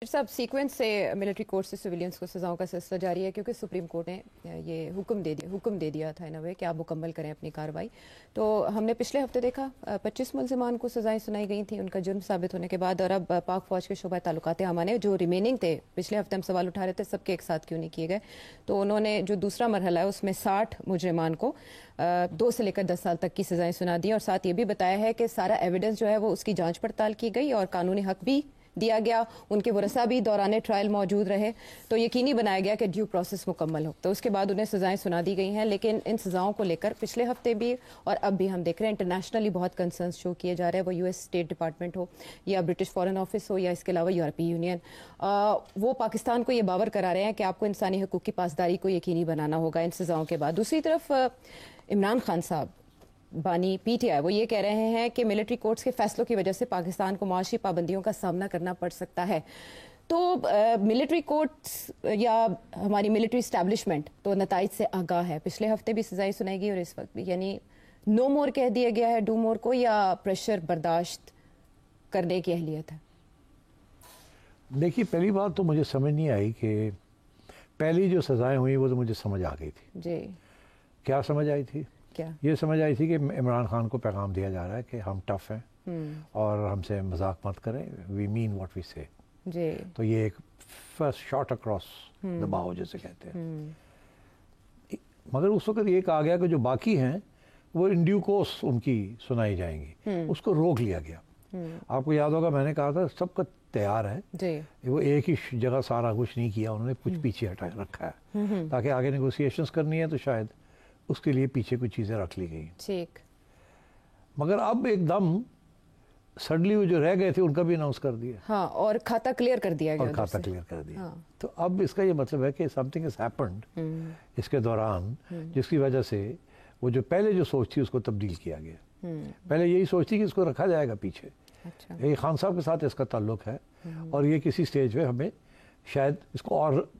साहब, सीक्वेंस से military court से सिविलियंस को सजाओं का सिलसिला जारी है क्योंकि सुप्रीम कोर्ट ने ये हुक्म दे दिया था इन अ वे कि आप मुकम्मल करें अपनी कार्रवाई। तो हमने पिछले हफ्ते देखा 25 मुलजिमान को सजाएं सुनाई गई थी उनका जुर्म साबित होने के बाद, और अब पाक फौज के शोबा ताल्लुकात आमा ने जो रिमेनिंग थे, पिछले हफ्ते हम सवाल उठा रहे थे सबके एक साथ क्यों नहीं किए गए, तो उन्होंने जो दूसरा मरहला है उसमें 60 मुजरिमान को 2 से लेकर 10 साल तक की सजाएं सुना दी, और साथ ये भी बताया है कि सारा एविडेंस जो है वो उसकी जाँच पड़ताल की गई और कानूनी हक भी दिया गया, उनके वरसा भी दौरान ट्रायल मौजूद रहे, तो यकीनी बनाया गया कि ड्यू प्रोसेस मुकम्मल हो। तो उसके बाद उन्हें सजाएं सुना दी गई हैं, लेकिन इन सजाओं को लेकर पिछले हफ्ते भी और अब भी हम देख रहे हैं इंटरनेशनली बहुत कंसर्न शो किए जा रहे हैं, वो यूएस स्टेट डिपार्टमेंट हो या ब्रिटिश फॉरेन ऑफिस हो या इसके अलावा यूरोपीय यूनियन, वो पाकिस्तान को ये बावर करा रहे हैं कि आपको इंसानी हकूक़ की पासदारी को यकीनी बनाना होगा इन सजाओं के बाद। दूसरी तरफ इमरान खान साहब बानी पीटीआई वो ये कह रहे हैं कि मिलिट्री कोर्ट्स के फैसलों की वजह से पाकिस्तान को माशी पाबंदियों का सामना करना पड़ सकता है। तो मिलिट्री कोर्ट्स या हमारी मिलिट्री इस्टेब्लिशमेंट तो नताइज से आगाह है, पिछले हफ्ते भी सजाएं सुनाई गई और इस वक्त भी, यानी नो मोर कह दिया गया है डू मोर को, या प्रेशर बर्दाश्त करने की अहलियत है? देखिए, पहली बात तो मुझे समझ नहीं आई कि पहली जो सजाएं हुई वो तो मुझे समझ आ गई थी। जी, क्या समझ आई थी? क्या ये समझ आई थी कि इमरान खान को पैगाम दिया जा रहा है कि हम टफ हैं और हमसे मजाक मत करें, वी मीन व्हाट वी से। जी, तो ये एक फर्स्ट शॉट अक्रॉस द बाउ जैसे कहते हैं। मगर उस वक्त ये कहा गया कि जो बाकी हैं वो इन ड्यू कोर्स उनकी सुनाई जाएंगी, उसको रोक लिया गया। आपको याद होगा मैंने कहा था सबका तैयार है जी, वो एक ही जगह सारा कुछ नहीं किया, उन्होंने कुछ पीछे हटा रखा है ताकि आगे नेगोशिएशंस करनी है तो शायद उसके लिए पीछे कुछ चीज़ें रख ली गई। ठीक। मगर अब एकदम सडनली वो जो रह गए थे उनका भी अनाउंस कर दिया। हाँ, और खाता क्लियर कर दिया गया। और खाता क्लियर कर दिया। हाँ। तो अब इसका ये मतलब है कि समथिंग हैज हैपेंड इसके दौरान, जिसकी वजह से वो जो पहले जो सोच थी उसको तब्दील किया गया। पहले यही सोच थी कि इसको रखा जाएगा पीछे। अच्छा। ये खान साहब के साथ इसका ताल्लुक है और ये किसी स्टेज पे हमें शायद इसको और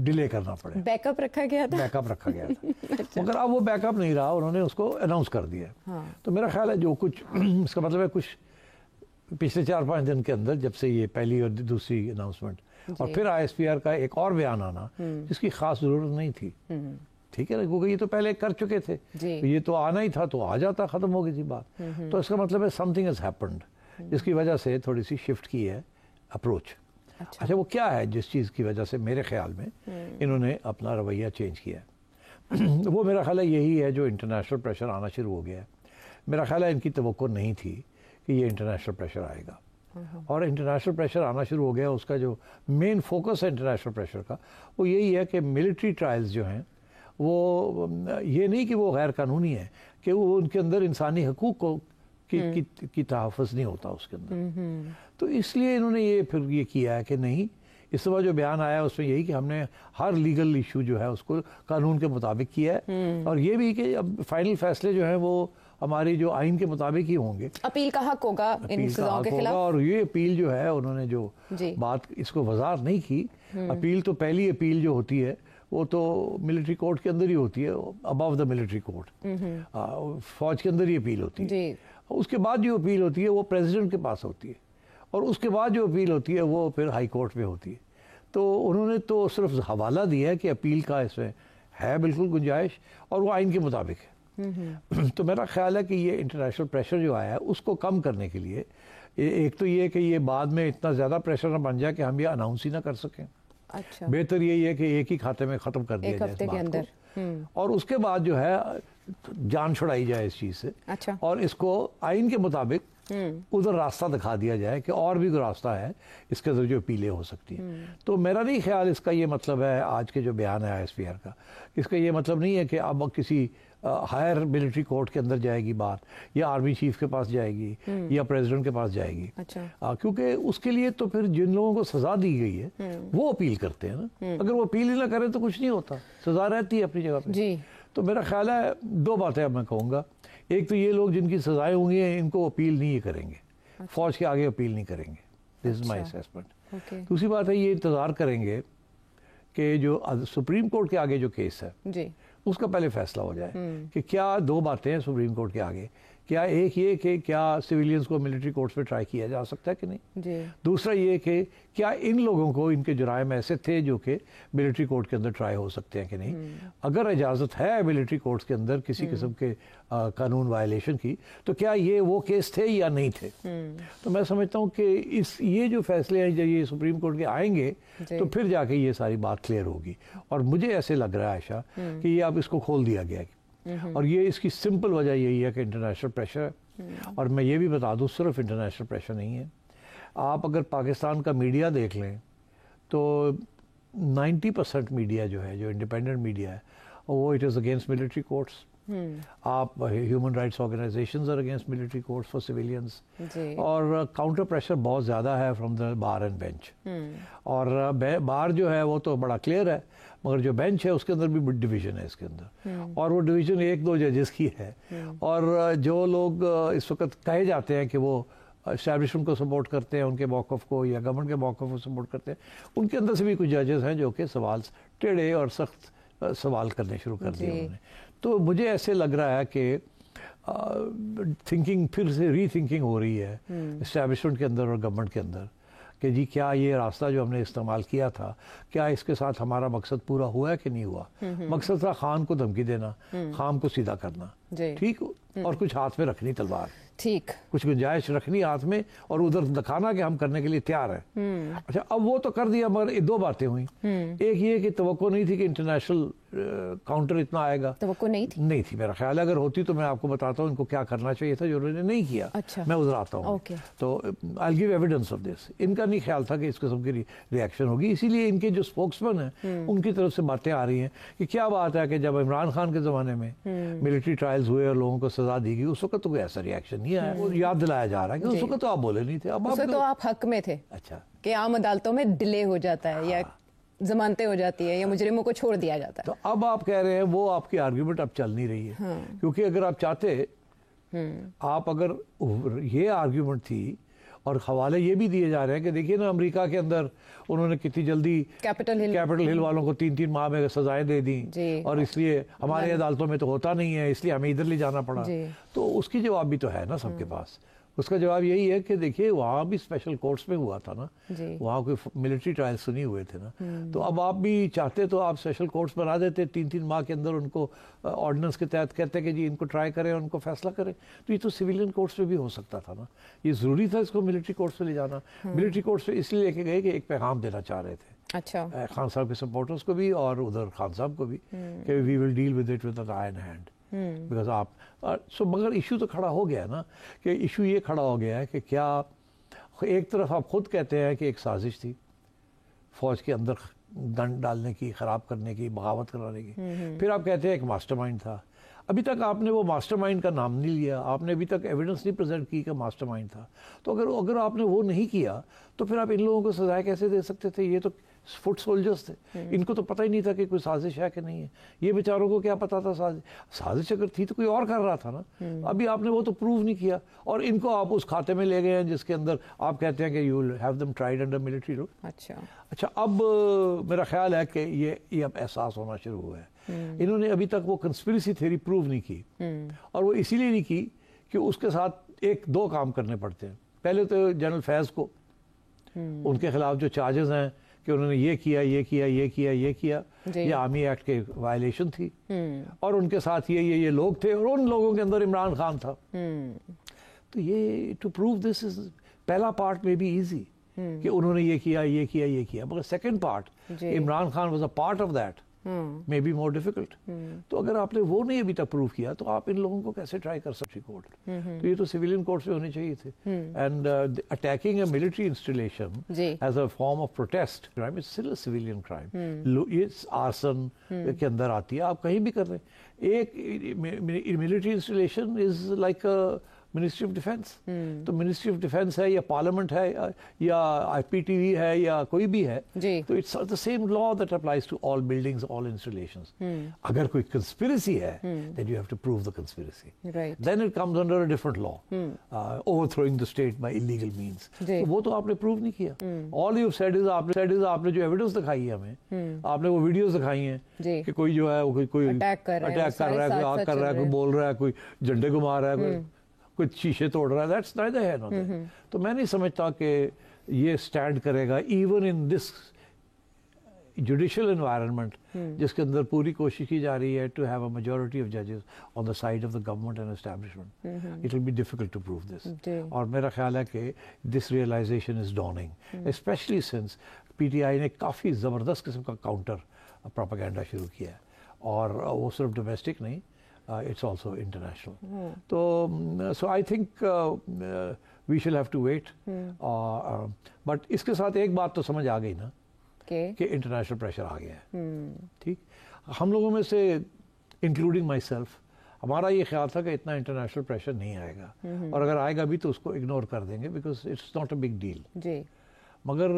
डिले करना पड़े। बैकअप रखा गया था। बैकअप रखा गया था। अच्छा। मगर अब वो बैकअप नहीं रहा, उन्होंने उसको अनाउंस कर दिया। हाँ। तो मेरा ख्याल है जो कुछ इसका मतलब है कुछ पिछले 4-5 दिन के अंदर, जब से ये पहली और दूसरी अनाउंसमेंट और फिर आईएसपीआर का एक और बयान आना जिसकी खास जरूरत नहीं थी, ठीक है ना, क्योंकि ये तो पहले कर चुके थे, तो ये तो आना ही था, तो आ जाता, खत्म हो गई थी बात। तो इसका मतलब है समथिंग हैज हैपेंड जिसकी वजह से थोड़ी सी शिफ्ट की है अप्रोच। अच्छा, वो क्या है जिस चीज़ की वजह से मेरे ख्याल में इन्होंने अपना रवैया चेंज किया है वो मेरा ख्याल है यही है, जो इंटरनेशनल प्रेशर आना शुरू हो गया है। मेरा ख्याल है इनकी तवक्को नहीं थी कि ये इंटरनेशनल प्रेशर आएगा, और इंटरनेशनल प्रेशर आना शुरू हो गया। उसका जो मेन फोकस है इंटरनेशनल प्रेशर का वो यही है कि मिलिट्री ट्रायल्स जो हैं वो ये नहीं कि वो गैर कानूनी है, कि वो उनके अंदर इंसानी हकूक़ को की तहफ़्फ़ुज़ नहीं होता उसके अंदर। तो इसलिए इन्होंने ये फिर ये किया है कि नहीं, इस समय जो बयान आया है उसमें यही कि हमने हर लीगल इशू जो है उसको कानून के मुताबिक किया है, और ये भी कि अब फाइनल फैसले जो हैं वो हमारी जो आइन के मुताबिक ही होंगे। अपील का हक होगा इन सजाओं के खिलाफ, और ये अपील जो है उन्होंने जो बात इसको वजाहत नहीं की, अपील तो पहली अपील जो होती है वो तो मिलिट्री कोर्ट के अंदर ही होती है, अबव द मिलिट्री कोर्ट, फौज के अंदर ही अपील होती है। उसके बाद जो अपील होती है वो प्रेसिडेंट के पास होती है, और उसके बाद जो अपील होती है वो फिर हाई कोर्ट में होती है। तो उन्होंने तो सिर्फ हवाला दिया है कि अपील का इसमें है बिल्कुल गुंजाइश, और वो आइन के मुताबिक है। तो मेरा ख्याल है कि ये इंटरनेशनल प्रेशर जो आया है उसको कम करने के लिए, एक तो ये कि ये बाद में इतना ज़्यादा प्रेशर ना बन जाए कि हम ये अनाउंस ही ना कर सकें। अच्छा। बेहतर यही है कि एक ही खाते में ख़त्म कर दिया जाए इस बात को, और उसके बाद जो है जान छुड़ाई जाए इस चीज़ से। अच्छा। और इसको आइन के मुताबिक उधर रास्ता दिखा दिया जाए कि और भी कोई रास्ता है इसके अंदर जो अपीलें हो सकती हैं। तो मेरा नहीं ख्याल इसका ये मतलब है, आज के जो बयान है आईएसपीआर का, इसका ये मतलब नहीं है कि अब किसी हायर मिलिट्री कोर्ट के अंदर जाएगी बात, या आर्मी चीफ के पास जाएगी या प्रेसिडेंट के पास जाएगी। अच्छा। क्योंकि उसके लिए तो फिर जिन लोगों को सजा दी गई है वो अपील करते हैं ना, अगर वो अपील ही ना करें तो कुछ नहीं होता, सजा रहती है अपनी जगह पे। जी। तो मेरा ख्याल है दो बातें अब मैं कहूँगा, एक तो ये लोग जिनकी सजाएं होंगी इनको अपील नहीं करेंगे। अच्छा। फौज के आगे अपील नहीं करेंगे, दिस इज माई असेसमेंट। दूसरी बात है ये इंतज़ार करेंगे कि जो सुप्रीम कोर्ट के आगे जो केस है जी, उसका पहले फैसला हो जाए कि क्या दो बातें हैं सुप्रीम कोर्ट के आगे, क्या एक ये कि क्या सिविलियंस को मिलिट्री कोर्ट्स में ट्राई किया जा सकता है कि नहीं जी। दूसरा ये कि क्या इन लोगों को इनके जुराइम ऐसे थे जो कि मिलिट्री कोर्ट के अंदर ट्राई हो सकते हैं कि नहीं अगर इजाज़त है मिलिट्री कोर्ट्स के अंदर किसी किस्म के कानून वायलेशन की तो क्या ये वो केस थे या नहीं थे तो मैं समझता हूँ कि ये जो फैसले हैं जब ये सुप्रीम कोर्ट के आएंगे तो फिर जाके ये सारी बात क्लियर होगी और मुझे ऐसे लग रहा है आयशा कि ये अब इसको खोल दिया गया है और ये इसकी सिंपल वजह यही है कि इंटरनेशनल प्रेशर है और मैं ये भी बता दूं सिर्फ इंटरनेशनल प्रेशर नहीं है आप अगर पाकिस्तान का मीडिया देख लें तो 90% मीडिया जो है जो इंडिपेंडेंट मीडिया है वो it is against military courts आप human rights organisations are against military courts for civilians और काउंटर प्रेशर बहुत ज़्यादा है from the bar and bench और बार जो है वो तो बड़ा क्लियर है मगर जो बेंच है उसके अंदर भी डिवीज़न है इसके अंदर और वो डिवीज़न 1-2 जजेस की है और जो लोग इस वक्त कहे जाते हैं कि वो एस्टैब्लिशमेंट को सपोर्ट करते हैं उनके मौक़िफ़ को या गवर्नमेंट के मौक़िफ़ को सपोर्ट करते हैं उनके अंदर से भी कुछ जजेस हैं जो कि सवाल टेढ़े और सख्त सवाल करने शुरू कर दिए उन्होंने तो मुझे ऐसे लग रहा है कि थिंकिंग फिर से रीथिंकिंग हो रही है एस्टैब्लिशमेंट के अंदर और गवर्नमेंट के अंदर कि जी क्या ये रास्ता जो हमने इस्तेमाल किया था क्या इसके साथ हमारा मकसद पूरा हुआ है कि नहीं हुआ मकसद था खान को धमकी देना खान को सीधा करना ठीक और कुछ हाथ में रखनी तलवार ठीक कुछ गुंजाइश रखनी हाथ में और उधर दिखाना कि हम करने के लिए तैयार हैं अच्छा अब वो तो कर दिया मगर 2 बातें हुई एक ये कि तवक्को नहीं थी कि इंटरनेशनल काउंटर इतना आएगा तवक्को नहीं थी मेरा ख्याल है अगर होती तो मैं आपको बताता हूँ इनको क्या करना चाहिए था जो उन्होंने नहीं किया अच्छा। मैं उधर आता हूँ तो I give evidence of this इनका नहीं ख्याल था कि इस किस्म की रिएक्शन होगी इसीलिए इनके जो स्पोक्समैन हैं उनकी तरफ से बातें आ रही हैं कि क्या बात है कि जब इमरान खान के ज़माने में मिलिट्री ट्रायल्स हुए और लोगों को सजा दी गई उस वक्त तो कोई ऐसा रिएक्शन नहीं आया वो याद दिलाया जा रहा है कि उस वक्त तो आप बोले नहीं थे अब तो आप हक में थे अच्छा कि आम अदालतों में डिले हो जाता है या जमानतें हो जाती है या मुजरिमों को छोड़ दिया जाता है तो अब आप कह रहे हैं वो आपकी आर्ग्यूमेंट अब चल नहीं रही है क्योंकि अगर आप चाहते आप अगर ये आर्ग्यूमेंट थी और हवाले ये भी दिए जा रहे हैं कि देखिए ना अमेरिका के अंदर उन्होंने कितनी जल्दी कैपिटल हिल वालों को 3-3 माह में सजाएं दे दी और इसलिए हमारे अदालतों में तो होता नहीं है इसलिए हमें इधर ले जाना पड़ा तो उसकी जवाब भी तो है ना सबके पास उसका जवाब यही है कि देखिए वहाँ भी स्पेशल कोर्ट्स में हुआ था ना वहाँ कोई मिलिट्री ट्रायल सुनी हुए थे ना तो अब आप भी चाहते तो आप स्पेशल कोर्ट्स बना देते 3-3 माह के अंदर उनको ऑर्डिनेंस के तहत कहते कि जी इनको ट्राई करें उनको फैसला करें तो ये तो सिविलियन कोर्ट्स में भी हो सकता था ना ये ज़रूरी था इसको मिलिट्री कोर्ट्स में ले जाना मिलिट्री कोर्ट्स में इसलिए लेके गए कि एक पैगाम देना चाह रहे थे अच्छा खान साहब के सपोर्टर्स को भी और उधर खान साहब को भी कि we will deal with it with an iron hand because आप सो मगर इशू तो खड़ा हो गया ना कि इशू ये खड़ा हो गया है कि क्या एक तरफ आप खुद कहते हैं कि एक साजिश थी फौज के अंदर गन डालने की ख़राब करने की बगावत कराने की फिर आप कहते हैं एक मास्टरमाइंड था अभी तक आपने वो मास्टरमाइंड का नाम नहीं लिया आपने अभी तक एविडेंस नहीं प्रेजेंट की कि मास्टरमाइंड था तो अगर आपने वो नहीं किया तो फिर आप इन लोगों को सजाएं कैसे दे सकते थे ये तो फुट सोल्जर्स थे इनको तो पता ही नहीं था कि कोई साजिश है कि नहीं है ये बेचारों को क्या पता था साजिश अगर थी तो कोई और कर रहा था ना अभी आपने वो तो प्रूव नहीं किया और इनको आप उस खाते में ले गए हैं जिसके अंदर आप कहते हैं कि you will have them tried under military rule अच्छा अब मेरा ख्याल है कि ये अब एहसास होना शुरू हुआ है इन्होंने अभी तक वो कंस्पिरेसी थ्योरी प्रूव नहीं की और वो इसीलिए नहीं की कि उसके साथ 1-2 काम करने पड़ते हैं पहले तो जनरल फैज़ को उनके खिलाफ जो चार्जेस हैं कि उन्होंने ये किया ये आर्मी एक्ट के वायलेशन थी और उनके साथ ये लोग थे और उन लोगों के अंदर इमरान खान था तो ये टू प्रूव दिस इज पहला पार्ट में भी इजी कि उन्होंने ये किया मगर second part Imran Khan was a part of that may be more difficult तो अगर आपने वो नहीं अभी तक प्रूव किया तो आप इन लोगों को कैसे ट्राई कर सकते कोर्ट तो ये तो सिविलियन कोर्ट में होने चाहिए थे and attacking a military installation as a form of protest crime is still a civilian crime ये आर्सन के अंदर आती है आप कहीं भी कर रहे हैं एक military installation is like ministry of defence तो मिनिस्ट्री ऑफ डिफेंस है या पार्लियामेंट है या आईपीटीवी है या कोई भी है तो it's the same law that applies to all buildings all installations अगर कोई कंस्पिरेसी है then you have to prove the conspiracy then it comes under a different law overthrowing the state by illegal means तो वो तो आपने prove नहीं किया all you said is आपने जो एविडेंस दिखाई है हमें आपने वो वीडियोस दिखाई हैं कि कोई जो है वो कोई अटैक कर रहा है कोई आग कर रहा है कोई बोल रहा है कोई झंडे को मार रहा है कोई शीशे तोड़ रहा है, that's neither here nor there. तो मैं नहीं समझता कि ये स्टैंड करेगा even in this judicial environment जिसके अंदर पूरी कोशिश की जा रही है to have a majority of जजेस on the side of the government and establishment. It will be difficult to prove this. और मेरा ख्याल है कि this realisation is dawning, specially since PTI ने काफ़ी ज़बरदस्त किस्म का काउंटर प्रोपेगेंडा शुरू किया है, और वो सिर्फ डोमेस्टिक नहीं, इट्स ऑल्सो इंटरनेशनल। तो so I think we shall have to wait. But इसके साथ एक बात तो समझ आ गई ना कि इंटरनेशनल प्रेशर आ गया है। ठीक, हम लोगों में से इंक्लूडिंग माई सेल्फ, हमारा ये ख्याल था कि इतना इंटरनेशनल प्रेशर नहीं आएगा, और अगर आएगा भी तो उसको इग्नोर कर देंगे because it's not a big deal. मगर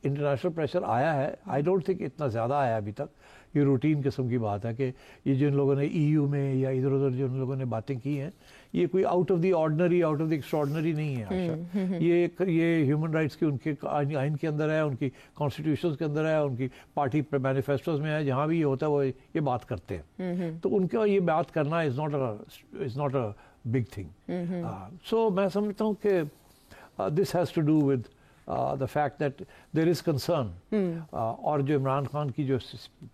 इंटरनेशनल प्रेशर आया है, आई डोंट थिंक इतना ज़्यादा आया अभी तक। ये रूटीन किस्म की बात है कि ये जिन लोगों ने ईयू में या इधर उधर जिन लोगों ने बातें की हैं, ये कोई out of the ordinary, out of the extraordinary नहीं है आशा। ये ह्यूमन राइट्स की उनके आइन के अंदर है, उनकी कॉन्स्टिट्यूशन के अंदर है, उनकी पार्टी मैनिफेस्टोज में है, जहाँ भी ये होता है वो ये बात करते हैं। तो उनका ये बात करना is not a big thing. So मैं समझता हूँ कि this has to do with the fact that there is concern, और जो इमरान खान की जो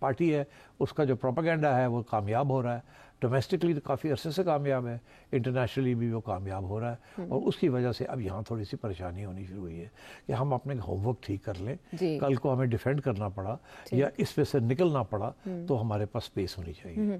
पार्टी है उसका जो प्रोपेगेंडा है वो कामयाब हो रहा है। डोमेस्टिकली तो काफ़ी अरसे से कामयाब है, इंटरनेशनली भी वो कामयाब हो रहा है, और उसकी वजह से अब यहाँ थोड़ी सी परेशानी होनी शुरू हुई है कि हम अपने होमवर्क ठीक कर लें, कल को हमें डिफेंड करना पड़ा या इस पे से निकलना पड़ा तो हमारे पास स्पेस होनी चाहिए।